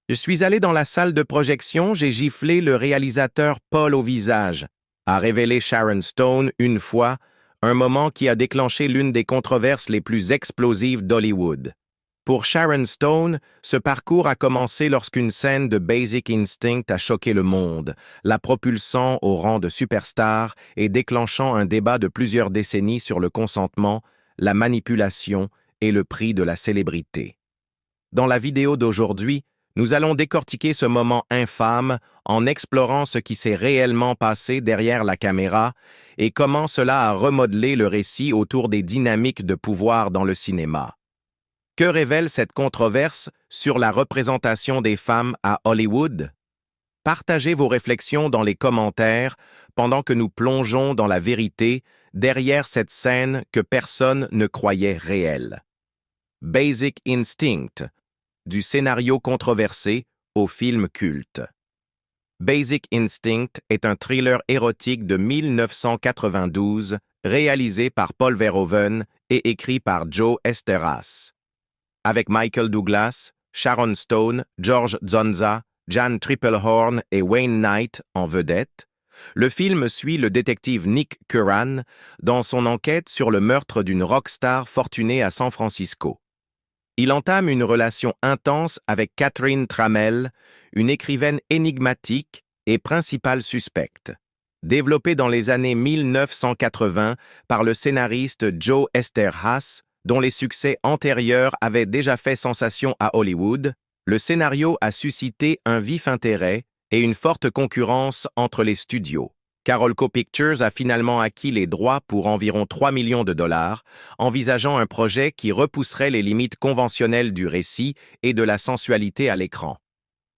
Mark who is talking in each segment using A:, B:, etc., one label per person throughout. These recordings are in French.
A: Je suis allé dans la salle de projection, j'ai giflé le réalisateur Paul au visage, a révélé Sharon Stone une fois, un moment qui a déclenché l'une des controverses les plus explosives d'Hollywood. Pour Sharon Stone, ce parcours a commencé lorsqu'une scène de Basic Instinct a choqué le monde, la propulsant au rang de superstar et déclenchant un débat de plusieurs décennies sur le consentement, la manipulation et le prix de la célébrité. Dans la vidéo d'aujourd'hui, nous allons décortiquer ce moment infâme en explorant ce qui s'est réellement passé derrière la caméra et comment cela a remodelé le récit autour des dynamiques de pouvoir dans le cinéma. Que révèle cette controverse sur la représentation des femmes à Hollywood? Partagez vos réflexions dans les commentaires pendant que nous plongeons dans la vérité derrière cette scène que personne ne croyait réelle. Basic Instinct, du scénario controversé au film culte. Basic Instinct est un thriller érotique de 1992 réalisé par Paul Verhoeven et écrit par Joe Esteras. Avec Michael Douglas, Sharon Stone, George Dzonza, Jan Triplehorn et Wayne Knight en vedette, le film suit le détective Nick Curran dans son enquête sur le meurtre d'une rockstar fortunée à San Francisco. Il entame une relation intense avec Catherine Tramell, une écrivaine énigmatique et principale suspecte. Développée dans les années 1980 par le scénariste Joe Eszterhas, dont les succès antérieurs avaient déjà fait sensation à Hollywood, le scénario a suscité un vif intérêt et une forte concurrence entre les studios. Carolco Pictures a finalement acquis les droits pour environ 3 millions de dollars, envisageant un projet qui repousserait les limites conventionnelles du récit et de la sensualité à l'écran.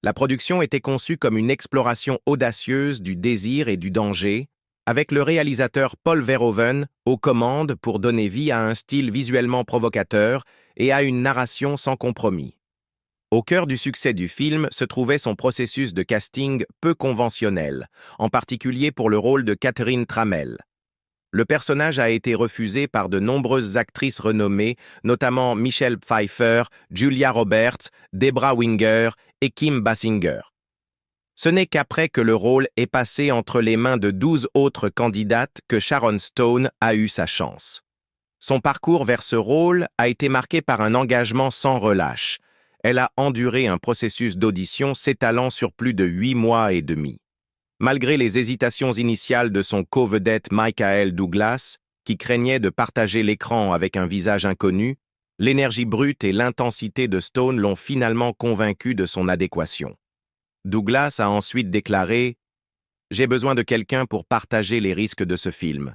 A: La production était conçue comme une exploration audacieuse du désir et du danger, avec le réalisateur Paul Verhoeven aux commandes pour donner vie à un style visuellement provocateur et à une narration sans compromis. Au cœur du succès du film se trouvait son processus de casting peu conventionnel, en particulier pour le rôle de Catherine Tramell. Le personnage a été refusé par de nombreuses actrices renommées, notamment Michelle Pfeiffer, Julia Roberts, Debra Winger et Kim Basinger. Ce n'est qu'après que le rôle est passé entre les mains de 12 autres candidates que Sharon Stone a eu sa chance. Son parcours vers ce rôle a été marqué par un engagement sans relâche. Elle a enduré un processus d'audition s'étalant sur plus de 8 mois et demi. Malgré les hésitations initiales de son co-vedette Michael Douglas, qui craignait de partager l'écran avec un visage inconnu, l'énergie brute et l'intensité de Stone l'ont finalement convaincu de son adéquation. Douglas a ensuite déclaré « J'ai besoin de quelqu'un pour partager les risques de ce film.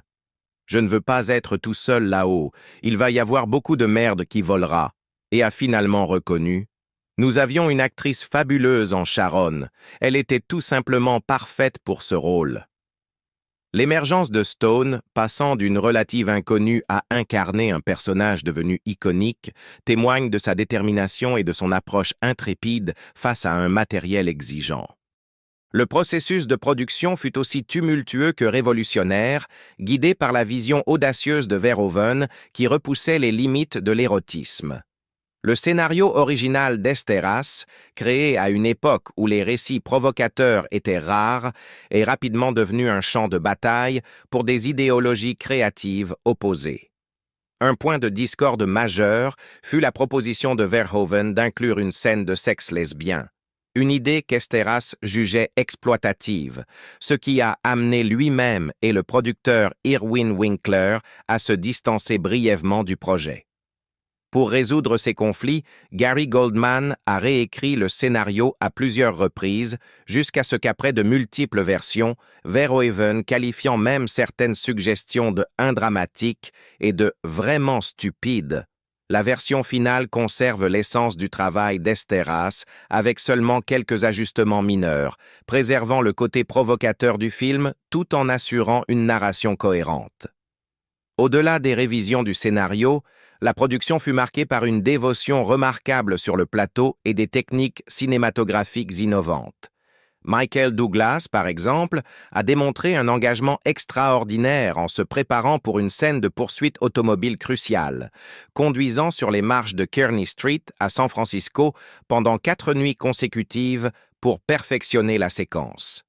A: Je ne veux pas être tout seul là-haut, il va y avoir beaucoup de merde qui volera. » Et a finalement reconnu « Nous avions une actrice fabuleuse en Sharon, elle était tout simplement parfaite pour ce rôle. » L'émergence de Stone, passant d'une relative inconnue à incarner un personnage devenu iconique, témoigne de sa détermination et de son approche intrépide face à un matériel exigeant. Le processus de production fut aussi tumultueux que révolutionnaire, guidé par la vision audacieuse de Verhoeven qui repoussait les limites de l'érotisme. Le scénario original d'Eszterhas, créé à une époque où les récits provocateurs étaient rares, est rapidement devenu un champ de bataille pour des idéologies créatives opposées. Un point de discorde majeur fut la proposition de Verhoeven d'inclure une scène de sexe lesbien, une idée qu'Eszterhas jugeait exploitative, ce qui a amené lui-même et le producteur Irwin Winkler à se distancer brièvement du projet. Pour résoudre ces conflits, Gary Goldman a réécrit le scénario à plusieurs reprises, jusqu'à ce qu'après de multiples versions, Verhoeven qualifiant même certaines suggestions de indramatiques et de vraiment stupides, la version finale conserve l'essence du travail d'Eszterhas avec seulement quelques ajustements mineurs, préservant le côté provocateur du film tout en assurant une narration cohérente. Au-delà des révisions du scénario, la production fut marquée par une dévotion remarquable sur le plateau et des techniques cinématographiques innovantes. Michael Douglas, par exemple, a démontré un engagement extraordinaire en se préparant pour une scène de poursuite automobile cruciale, conduisant sur les marches de Kearny Street à San Francisco pendant 4 nuits consécutives pour perfectionner la séquence.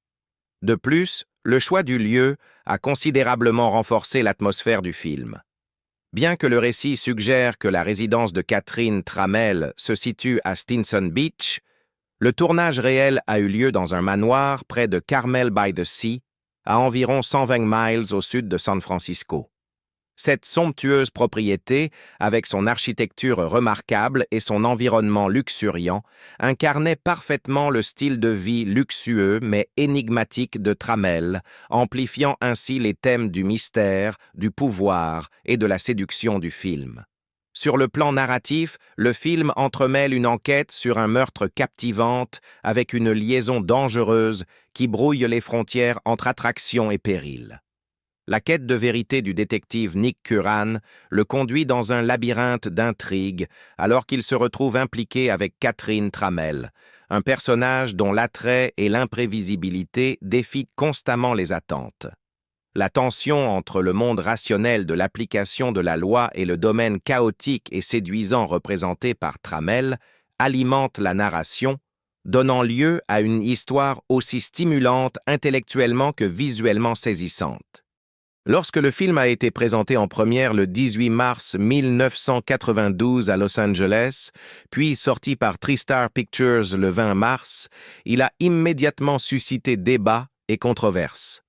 A: De plus, le choix du lieu a considérablement renforcé l'atmosphère du film. Bien que le récit suggère que la résidence de Catherine Trammell se situe à Stinson Beach, le tournage réel a eu lieu dans un manoir près de Carmel by the Sea, à environ 120 miles au sud de San Francisco. Cette somptueuse propriété, avec son architecture remarquable et son environnement luxuriant, incarnait parfaitement le style de vie luxueux mais énigmatique de Trammell, amplifiant ainsi les thèmes du mystère, du pouvoir et de la séduction du film. Sur le plan narratif, le film entremêle une enquête sur un meurtre captivante avec une liaison dangereuse qui brouille les frontières entre attraction et péril. La quête de vérité du détective Nick Curran le conduit dans un labyrinthe d'intrigues alors qu'il se retrouve impliqué avec Catherine Trammell, un personnage dont l'attrait et l'imprévisibilité défient constamment les attentes. La tension entre le monde rationnel de l'application de la loi et le domaine chaotique et séduisant représenté par Trammell alimente la narration, donnant lieu à une histoire aussi stimulante intellectuellement que visuellement saisissante. Lorsque le film a été présenté en première le 18 mars 1992 à Los Angeles, puis sorti par TriStar Pictures le 20 mars, il a immédiatement suscité débats et controverses.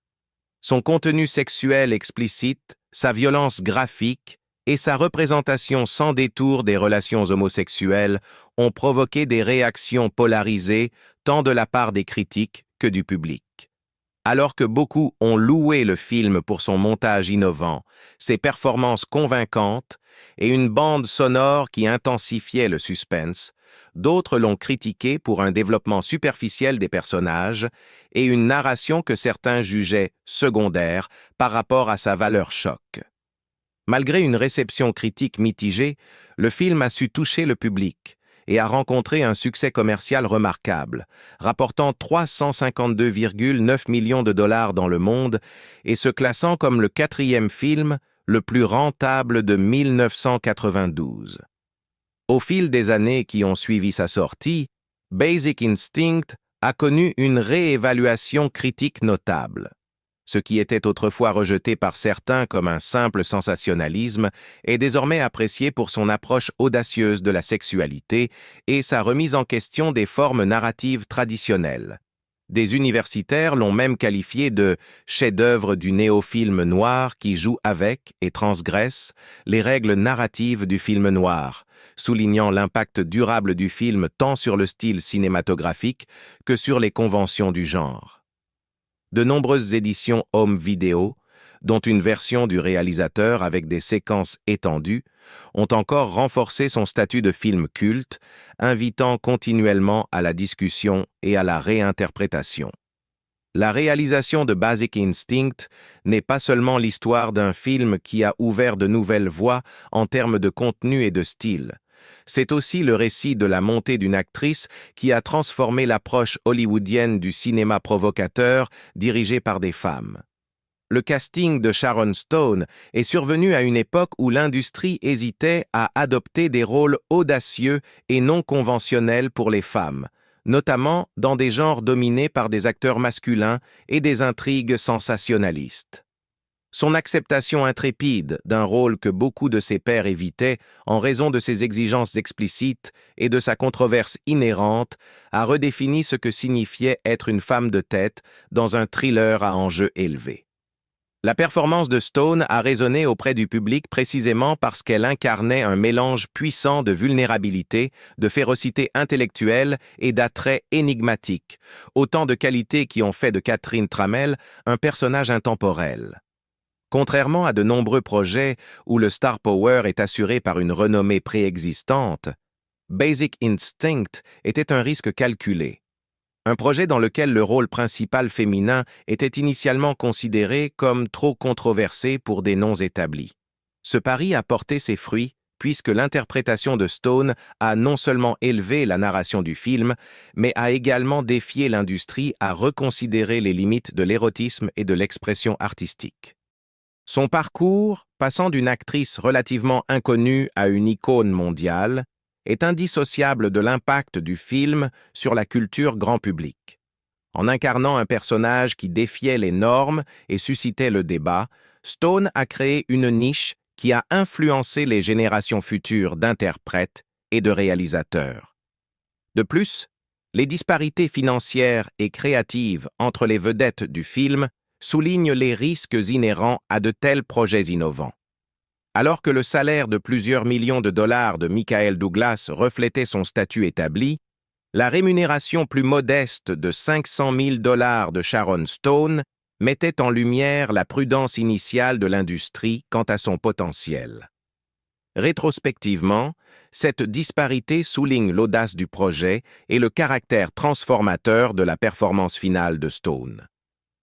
A: Son contenu sexuel explicite, sa violence graphique et sa représentation sans détour des relations homosexuelles ont provoqué des réactions polarisées tant de la part des critiques que du public. Alors que beaucoup ont loué le film pour son montage innovant, ses performances convaincantes et une bande sonore qui intensifiait le suspense, d'autres l'ont critiqué pour un développement superficiel des personnages et une narration que certains jugeaient secondaire par rapport à sa valeur choc. Malgré une réception critique mitigée, le film a su toucher le public et a rencontré un succès commercial remarquable, rapportant 352,9 millions de dollars dans le monde et se classant comme le 4e film le plus rentable de 1992. Au fil des années qui ont suivi sa sortie, Basic Instinct a connu une réévaluation critique notable. Ce qui était autrefois rejeté par certains comme un simple sensationnalisme est désormais apprécié pour son approche audacieuse de la sexualité et sa remise en question des formes narratives traditionnelles. Des universitaires l'ont même qualifié de chef-d'œuvre du néo-film noir qui joue avec et transgresse les règles narratives du film noir, soulignant l'impact durable du film tant sur le style cinématographique que sur les conventions du genre. De nombreuses éditions home vidéo, dont une version du réalisateur avec des séquences étendues, ont encore renforcé son statut de film culte, invitant continuellement à la discussion et à la réinterprétation. La réalisation de Basic Instinct n'est pas seulement l'histoire d'un film qui a ouvert de nouvelles voies en termes de contenu et de style. C'est aussi le récit de la montée d'une actrice qui a transformé l'approche hollywoodienne du cinéma provocateur dirigé par des femmes. Le casting de Sharon Stone est survenu à une époque où l'industrie hésitait à adopter des rôles audacieux et non conventionnels pour les femmes, notamment dans des genres dominés par des acteurs masculins et des intrigues sensationnalistes. Son acceptation intrépide d'un rôle que beaucoup de ses pairs évitaient en raison de ses exigences explicites et de sa controverse inhérente a redéfini ce que signifiait être une femme de tête dans un thriller à enjeux élevés. La performance de Stone a résonné auprès du public précisément parce qu'elle incarnait un mélange puissant de vulnérabilité, de férocité intellectuelle et d'attrait énigmatique, autant de qualités qui ont fait de Catherine Trammell un personnage intemporel. Contrairement à de nombreux projets où le star power est assuré par une renommée préexistante, Basic Instinct était un risque calculé. Un projet dans lequel le rôle principal féminin était initialement considéré comme trop controversé pour des noms établis. Ce pari a porté ses fruits puisque l'interprétation de Stone a non seulement élevé la narration du film, mais a également défié l'industrie à reconsidérer les limites de l'érotisme et de l'expression artistique. Son parcours, passant d'une actrice relativement inconnue à une icône mondiale, est indissociable de l'impact du film sur la culture grand public. En incarnant un personnage qui défiait les normes et suscitait le débat, Stone a créé une niche qui a influencé les générations futures d'interprètes et de réalisateurs. De plus, les disparités financières et créatives entre les vedettes du film soulignent les risques inhérents à de tels projets innovants. Alors que le salaire de plusieurs millions de dollars de Michael Douglas reflétait son statut établi, la rémunération plus modeste de 500 000 dollars de Sharon Stone mettait en lumière la prudence initiale de l'industrie quant à son potentiel. Rétrospectivement, cette disparité souligne l'audace du projet et le caractère transformateur de la performance finale de Stone.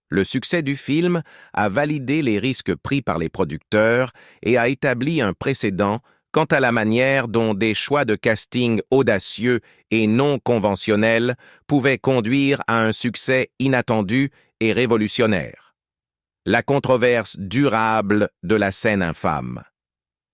A: Le succès du film a validé les risques pris par les producteurs et a établi un précédent quant à la manière dont des choix de casting audacieux et non conventionnels pouvaient conduire à un succès inattendu et révolutionnaire. La controverse durable de la scène infâme.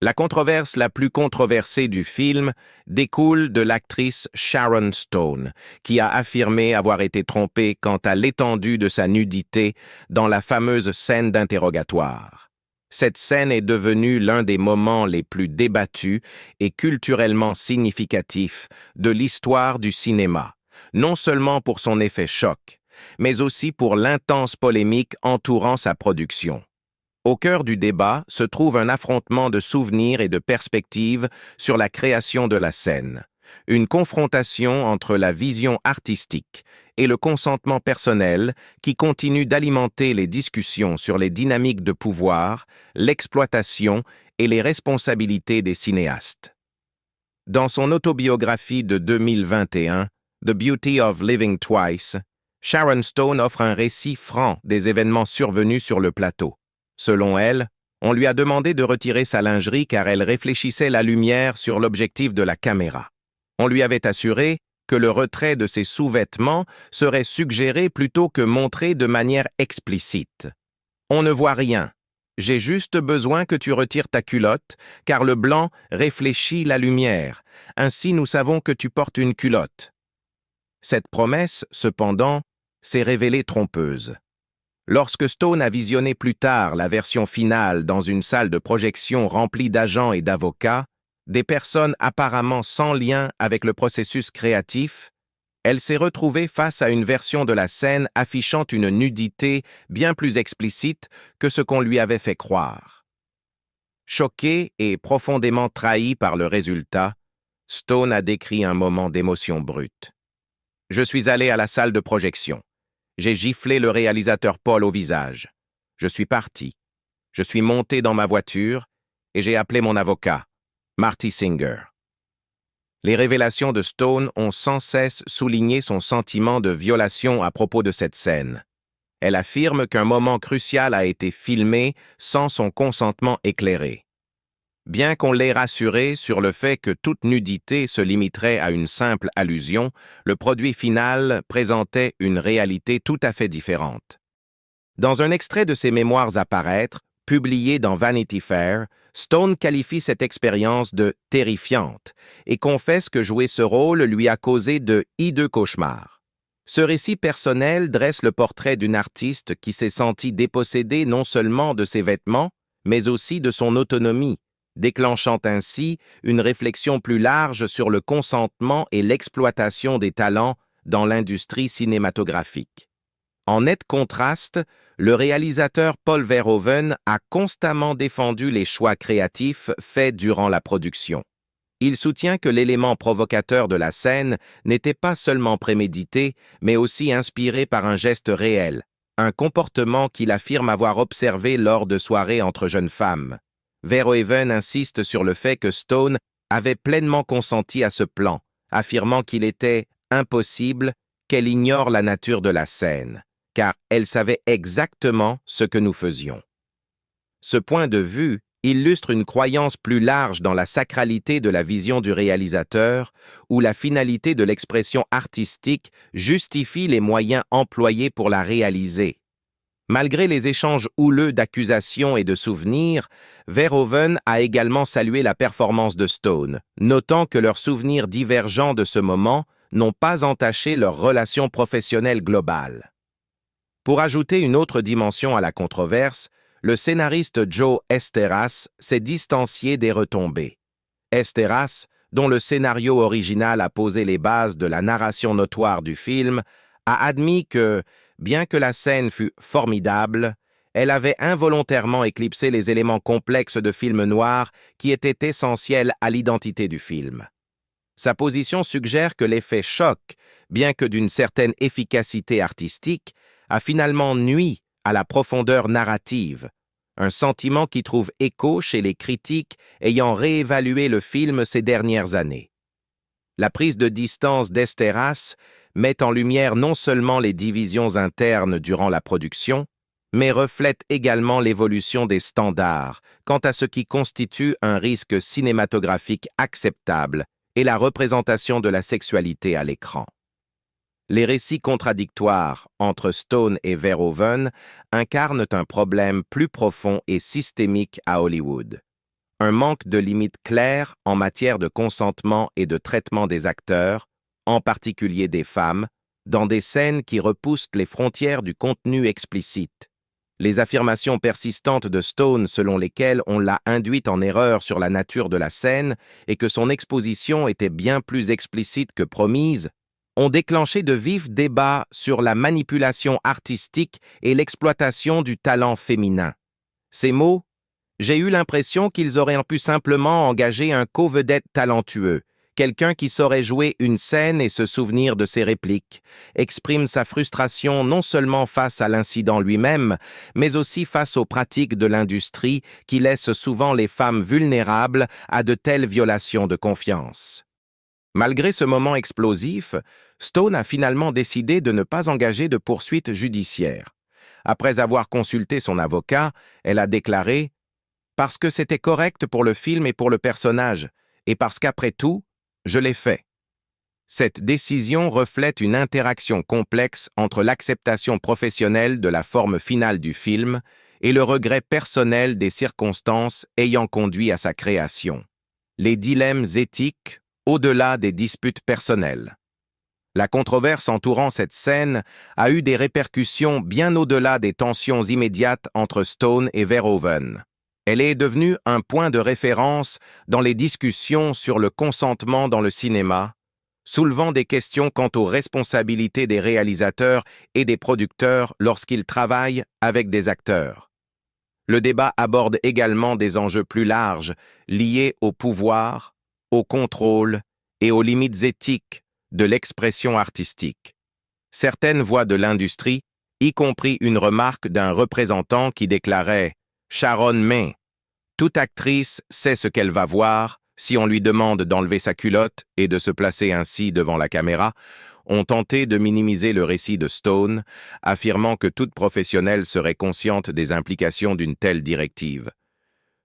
A: La controverse la plus controversée du film découle de l'actrice Sharon Stone, qui a affirmé avoir été trompée quant à l'étendue de sa nudité dans la fameuse scène d'interrogatoire. Cette scène est devenue l'un des moments les plus débattus et culturellement significatifs de l'histoire du cinéma, non seulement pour son effet choc, mais aussi pour l'intense polémique entourant sa production. Au cœur du débat se trouve un affrontement de souvenirs et de perspectives sur la création de la scène, une confrontation entre la vision artistique et le consentement personnel qui continue d'alimenter les discussions sur les dynamiques de pouvoir, l'exploitation et les responsabilités des cinéastes. Dans son autobiographie de 2021, The Beauty of Living Twice, Sharon Stone offre un récit franc des événements survenus sur le plateau. Selon elle, on lui a demandé de retirer sa lingerie car elle réfléchissait la lumière sur l'objectif de la caméra. On lui avait assuré que le retrait de ses sous-vêtements serait suggéré plutôt que montré de manière explicite. On ne voit rien. J'ai juste besoin que tu retires ta culotte, car le blanc réfléchit la lumière. Ainsi nous savons que tu portes une culotte. Cette promesse, cependant, s'est révélée trompeuse. Lorsque Stone a visionné plus tard la version finale dans une salle de projection remplie d'agents et d'avocats, des personnes apparemment sans lien avec le processus créatif, elle s'est retrouvée face à une version de la scène affichant une nudité bien plus explicite que ce qu'on lui avait fait croire. Choquée et profondément trahie par le résultat, Stone a décrit un moment d'émotion brute. « Je suis allé à la salle de projection. J'ai giflé le réalisateur Paul au visage. Je suis parti. Je suis monté dans ma voiture et j'ai appelé mon avocat, Marty Singer. » Les révélations de Stone ont sans cesse souligné son sentiment de violation à propos de cette scène. Elle affirme qu'un moment crucial a été filmé sans son consentement éclairé. Bien qu'on l'ait rassuré sur le fait que toute nudité se limiterait à une simple allusion, le produit final présentait une réalité tout à fait différente. Dans un extrait de ses mémoires à paraître, publié dans Vanity Fair, Stone qualifie cette expérience de « terrifiante » et confesse que jouer ce rôle lui a causé de hideux cauchemars. Ce récit personnel dresse le portrait d'une artiste qui s'est sentie dépossédée non seulement de ses vêtements, mais aussi de son autonomie, déclenchant ainsi une réflexion plus large sur le consentement et l'exploitation des talents dans l'industrie cinématographique. En net contraste, le réalisateur Paul Verhoeven a constamment défendu les choix créatifs faits durant la production. Il soutient que l'élément provocateur de la scène n'était pas seulement prémédité, mais aussi inspiré par un geste réel, un comportement qu'il affirme avoir observé lors de soirées entre jeunes femmes. Verhoeven insiste sur le fait que Stone avait pleinement consenti à ce plan, affirmant qu'il était impossible qu'elle ignore la nature de la scène, car elle savait exactement ce que nous faisions. Ce point de vue illustre une croyance plus large dans la sacralité de la vision du réalisateur, où la finalité de l'expression artistique justifie les moyens employés pour la réaliser. Malgré les échanges houleux d'accusations et de souvenirs, Verhoeven a également salué la performance de Stone, notant que leurs souvenirs divergents de ce moment n'ont pas entaché leur relation professionnelle globale. Pour ajouter une autre dimension à la controverse, le scénariste Joe Esteras s'est distancié des retombées. Esteras, dont le scénario original a posé les bases de la narration notoire du film, a admis que, bien que la scène fût formidable, elle avait involontairement éclipsé les éléments complexes de film noir qui étaient essentiels à l'identité du film. Sa position suggère que l'effet choc, bien que d'une certaine efficacité artistique, a finalement nui à la profondeur narrative, un sentiment qui trouve écho chez les critiques ayant réévalué le film ces dernières années. La prise de distance d'Esteras met en lumière non seulement les divisions internes durant la production, mais reflète également l'évolution des standards quant à ce qui constitue un risque cinématographique acceptable et la représentation de la sexualité à l'écran. Les récits contradictoires entre Stone et Verhoeven incarnent un problème plus profond et systémique à Hollywood. Un manque de limites claires en matière de consentement et de traitement des acteurs, en particulier des femmes, dans des scènes qui repoussent les frontières du contenu explicite. Les affirmations persistantes de Stone selon lesquelles on l'a induite en erreur sur la nature de la scène et que son exposition était bien plus explicite que promise, ont déclenché de vifs débats sur la manipulation artistique et l'exploitation du talent féminin. Ces mots, j'ai eu l'impression qu'ils auraient pu simplement engager un co-vedette talentueux, quelqu'un qui saurait jouer une scène et se souvenir de ses répliques, exprime sa frustration non seulement face à l'incident lui-même, mais aussi face aux pratiques de l'industrie qui laissent souvent les femmes vulnérables à de telles violations de confiance. Malgré ce moment explosif, Stone a finalement décidé de ne pas engager de poursuite judiciaire. Après avoir consulté son avocat, elle a déclaré « Parce que c'était correct pour le film et pour le personnage, et parce qu'après tout, je l'ai fait. » Cette décision reflète une interaction complexe entre l'acceptation professionnelle de la forme finale du film et le regret personnel des circonstances ayant conduit à sa création. Les dilemmes éthiques au-delà des disputes personnelles. La controverse entourant cette scène a eu des répercussions bien au-delà des tensions immédiates entre Stone et Verhoeven. Elle est devenue un point de référence dans les discussions sur le consentement dans le cinéma, soulevant des questions quant aux responsabilités des réalisateurs et des producteurs lorsqu'ils travaillent avec des acteurs. Le débat aborde également des enjeux plus larges liés au pouvoir, au contrôle et aux limites éthiques de l'expression artistique. Certaines voix de l'industrie, y compris une remarque d'un représentant qui déclarait « Sharon May, toute actrice sait ce qu'elle va voir si on lui demande d'enlever sa culotte et de se placer ainsi devant la caméra », ont tenté de minimiser le récit de Stone, affirmant que toute professionnelle serait consciente des implications d'une telle directive.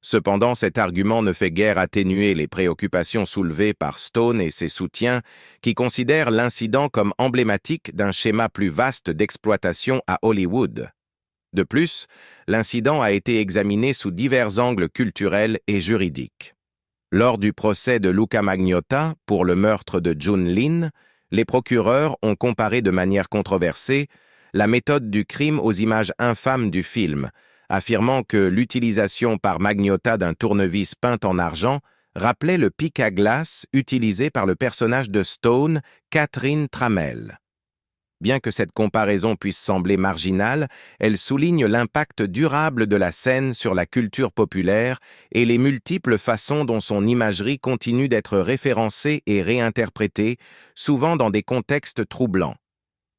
A: Cependant, cet argument ne fait guère atténuer les préoccupations soulevées par Stone et ses soutiens qui considèrent l'incident comme emblématique d'un schéma plus vaste d'exploitation à Hollywood. De plus, l'incident a été examiné sous divers angles culturels et juridiques. Lors du procès de Luca Magnotta pour le meurtre de Jun Lin, les procureurs ont comparé de manière controversée la méthode du crime aux images infâmes du film, affirmant que l'utilisation par Magnotta d'un tournevis peint en argent rappelait le pic à glace utilisé par le personnage de Stone, Catherine Tramell. Bien que cette comparaison puisse sembler marginale, elle souligne l'impact durable de la scène sur la culture populaire et les multiples façons dont son imagerie continue d'être référencée et réinterprétée, souvent dans des contextes troublants.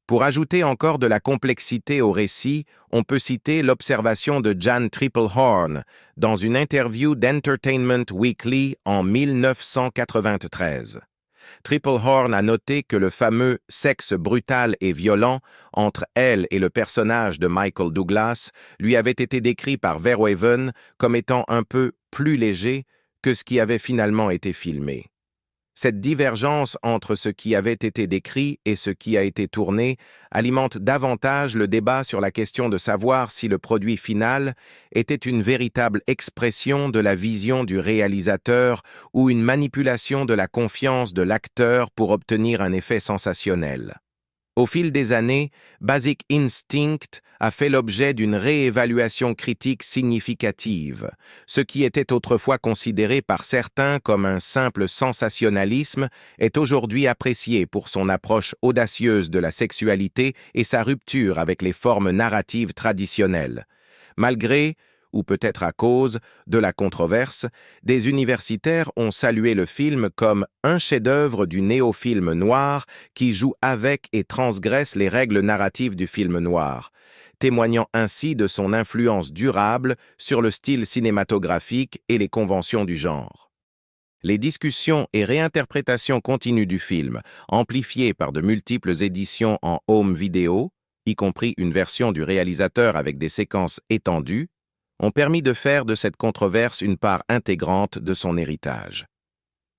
A: Pour ajouter encore de la complexité au récit, on peut citer l'observation de Jan Triplehorn dans une interview d'Entertainment Weekly en 1993. Triple Horn a noté que le fameux sexe brutal et violent entre elle et le personnage de Michael Douglas lui avait été décrit par Verhoeven comme étant un peu plus léger que ce qui avait finalement été filmé. Cette divergence entre ce qui avait été décrit et ce qui a été tourné alimente davantage le débat sur la question de savoir si le produit final était une véritable expression de la vision du réalisateur ou une manipulation de la confiance de l'acteur pour obtenir un effet sensationnel. Au fil des années, Basic Instinct a fait l'objet d'une réévaluation critique significative. Ce qui était autrefois considéré par certains comme un simple sensationnalisme est aujourd'hui apprécié pour son approche audacieuse de la sexualité et sa rupture avec les formes narratives traditionnelles. Malgré, ou peut-être à cause, de la controverse, des universitaires ont salué le film comme un chef-d'œuvre du néo-film noir qui joue avec et transgresse les règles narratives du film noir, témoignant ainsi de son influence durable sur le style cinématographique et les conventions du genre. Les discussions et réinterprétations continues du film, amplifiées par de multiples éditions en home vidéo, y compris une version du réalisateur avec des séquences étendues, ont permis de faire de cette controverse une part intégrante de son héritage.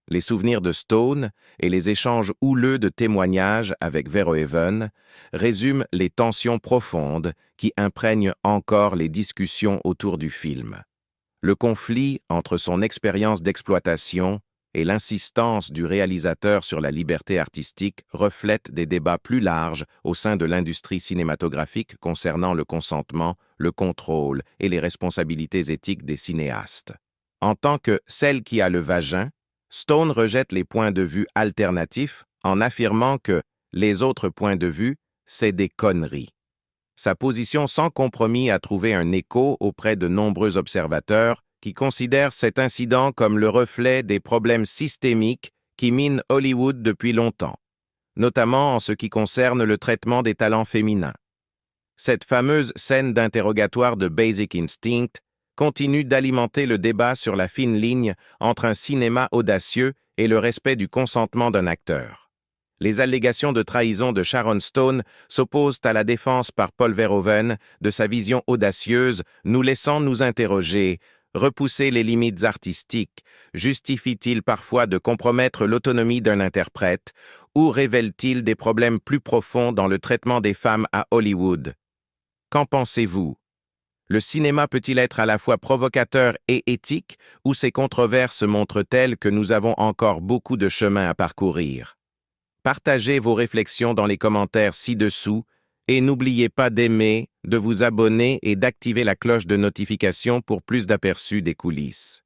A: Les souvenirs de Stone et les échanges houleux de témoignages avec Verhoeven résument les tensions profondes qui imprègnent encore les discussions autour du film. Le conflit entre son expérience d'exploitation et l'insistance du réalisateur sur la liberté artistique reflètent des débats plus larges au sein de l'industrie cinématographique concernant le consentement, le contrôle et les responsabilités éthiques des cinéastes. En tant que celle qui a le vagin, Stone rejette les points de vue alternatifs en affirmant que les autres points de vue, c'est des conneries. Sa position sans compromis a trouvé un écho auprès de nombreux observateurs qui considèrent cet incident comme le reflet des problèmes systémiques qui minent Hollywood depuis longtemps, notamment en ce qui concerne le traitement des talents féminins. Cette fameuse scène d'interrogatoire de Basic Instinct continue d'alimenter le débat sur la fine ligne entre un cinéma audacieux et le respect du consentement d'un acteur. Les allégations de trahison de Sharon Stone s'opposent à la défense par Paul Verhoeven de sa vision audacieuse, nous laissant nous interroger: repousser les limites artistiques justifie-t-il parfois de compromettre l'autonomie d'un interprète ou révèle-t-il des problèmes plus profonds dans le traitement des femmes à Hollywood? Qu'en pensez-vous? Le cinéma peut-il être à la fois provocateur et éthique, ou ces controverses montrent-elles que nous avons encore beaucoup de chemin à parcourir? Partagez vos réflexions dans les commentaires ci-dessous et n'oubliez pas d'aimer, de vous abonner et d'activer la cloche de notification pour plus d'aperçus des coulisses.